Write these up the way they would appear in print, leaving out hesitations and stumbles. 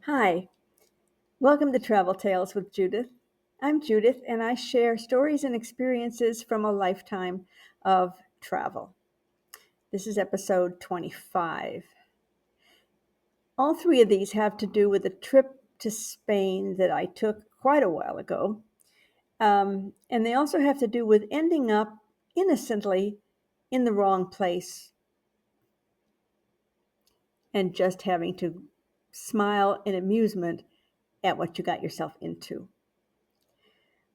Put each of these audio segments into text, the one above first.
Hi, welcome to Travel Tales with Judith. I'm Judith, and I share stories and experiences from a lifetime of travel. This is episode 25. All three of these have to do with a trip to Spain that I took quite a while ago. And they also have to do with ending up innocently in the wrong place and just having to smile in amusement at what you got yourself into.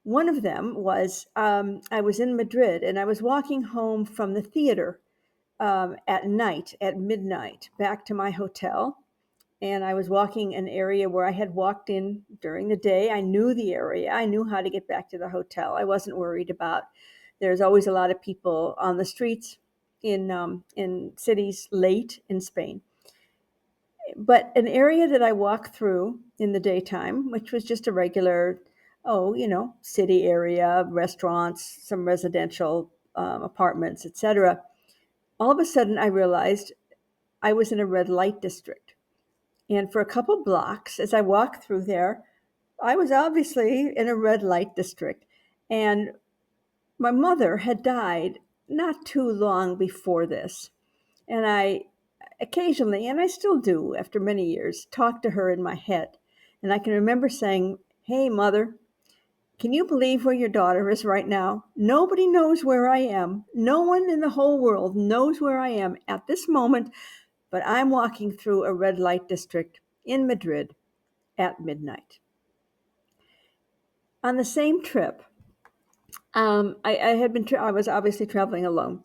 One of them was I was in Madrid and I was walking home from the theater at night, at midnight, back to my hotel. And I was walking an area where I had walked in during the day. I knew the area. I knew how to get back to the hotel. I wasn't worried about. There's always a lot of people on the streets in cities late in Spain. But an area that I walked through in the daytime, which was just a regular, city area, restaurants, some residential apartments, etc. All of a sudden, I realized I was in a red light district. And for a couple blocks, as I walked through there, I was obviously in a red light district. And my mother had died not too long before this. And I occasionally, and I still do after many years, talk to her in my head. And I can remember saying, "Hey, mother, can you believe where your daughter is right now? Nobody knows where I am. No one in the whole world knows where I am at this moment, but I'm walking through a red light district in Madrid at midnight." On the same trip, I was obviously traveling alone,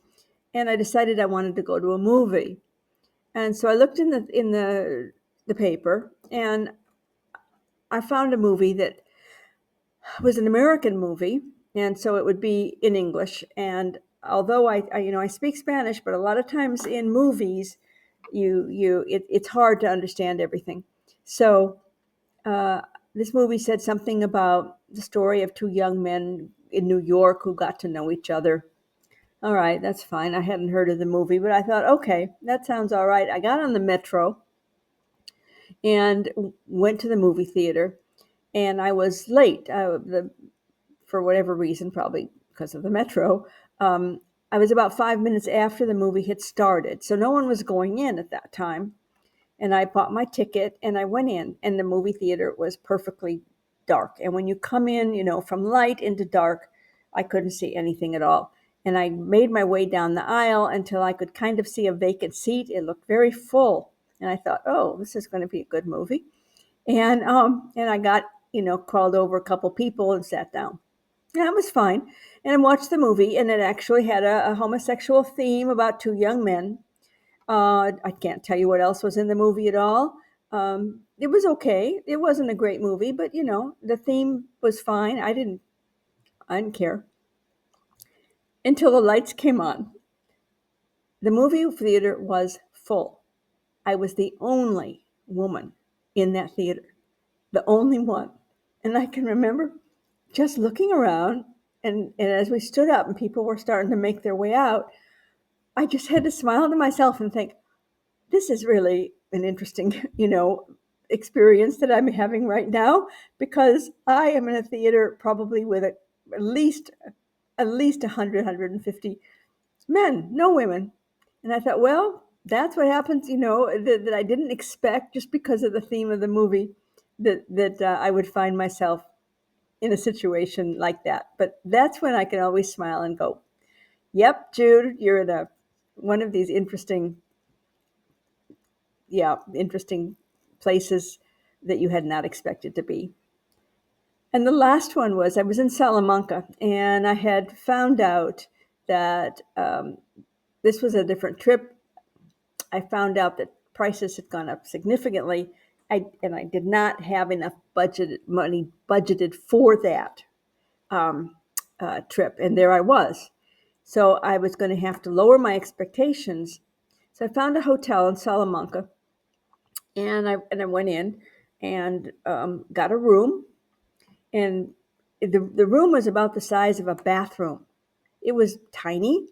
and I decided I wanted to go to a movie. And so I looked in the paper, and I found a movie that was an American movie, and so it would be in English. And although I speak Spanish, but a lot of times in movies, it's hard to understand everything. So uh, this movie said something about the story of two young men in New York who got to know each other. All right, that's fine. I hadn't heard of the movie, but I thought, okay, that sounds all right. I got on the metro and went to the movie theater, and I was late. For whatever reason, probably because of the metro. Um, I was about 5 minutes after the movie had started, so no one was going in at that time. And I bought my ticket and I went in, and the movie theater was perfectly dark. And when you come in, from light into dark, I couldn't see anything at all. And I made my way down the aisle until I could kind of see a vacant seat. It looked very full. And I thought, oh, this is going to be a good movie. And I got, crawled over a couple people and sat down. Yeah, it was fine. And I watched the movie, and it actually had a homosexual theme about two young men. I can't tell you what else was in the movie at all. It was okay. It wasn't a great movie, but the theme was fine. I didn't care until the lights came on. The movie theater was full. I was the only woman in that theater, the only one. And I can remember just looking around, and as we stood up and people were starting to make their way out, I just had to smile to myself and think, this is really an interesting, experience that I'm having right now, because I am in a theater probably with at least at least 100, 150 men, no women. And I thought, well, that's what happens, that I didn't expect just because of the theme of the movie, that I would find myself in a situation like that. But that's when I can always smile and go, "Yep, Jude, you're in a one of these interesting places that you had not expected to be." And the last one was I was in Salamanca, and I had found out that this was a different trip. I found out that prices had gone up significantly, and I did not have enough money budgeted for that trip, and there I was. So I was going to have to lower my expectations. So I found a hotel in Salamanca, and I went in and got a room, and the room was about the size of a bathroom. It was tiny.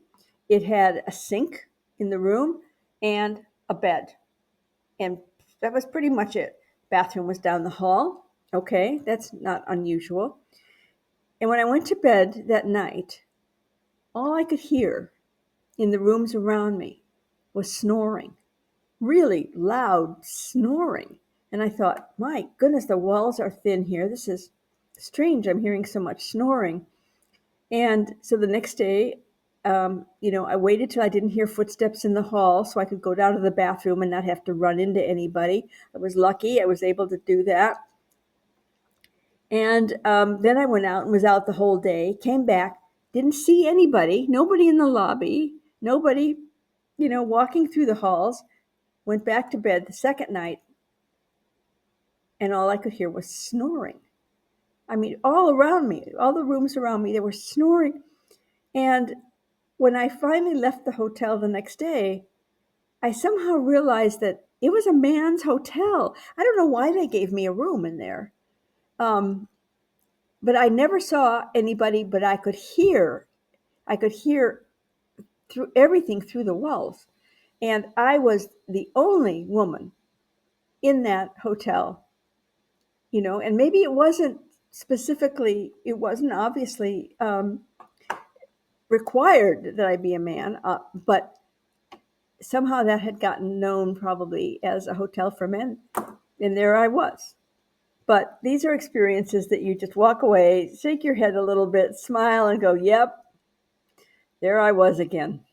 It had a sink in the room and a bed, and that was pretty much it. Bathroom was down the hall. Okay, that's not unusual. And when I went to bed that night, all I could hear in the rooms around me was snoring, really loud snoring. And I thought, my goodness, the walls are thin here. This is strange. I'm hearing so much snoring. And so the next day, I waited till I didn't hear footsteps in the hall so I could go down to the bathroom and not have to run into anybody. I was lucky. I was able to do that. And then I went out and was out the whole day, came back, didn't see anybody, nobody in the lobby, nobody, walking through the halls, went back to bed the second night, and all I could hear was snoring. I mean, all around me, all the rooms around me, they were snoring. And when I finally left the hotel the next day, I somehow realized that it was a man's hotel. I don't know why they gave me a room in there. But I never saw anybody, but I could hear through everything through the walls. And I was the only woman in that hotel, and maybe it wasn't obviously required that I be a man, but somehow that had gotten known probably as a hotel for men. And there I was. But these are experiences that you just walk away, shake your head a little bit, smile, and go, yep, there I was again.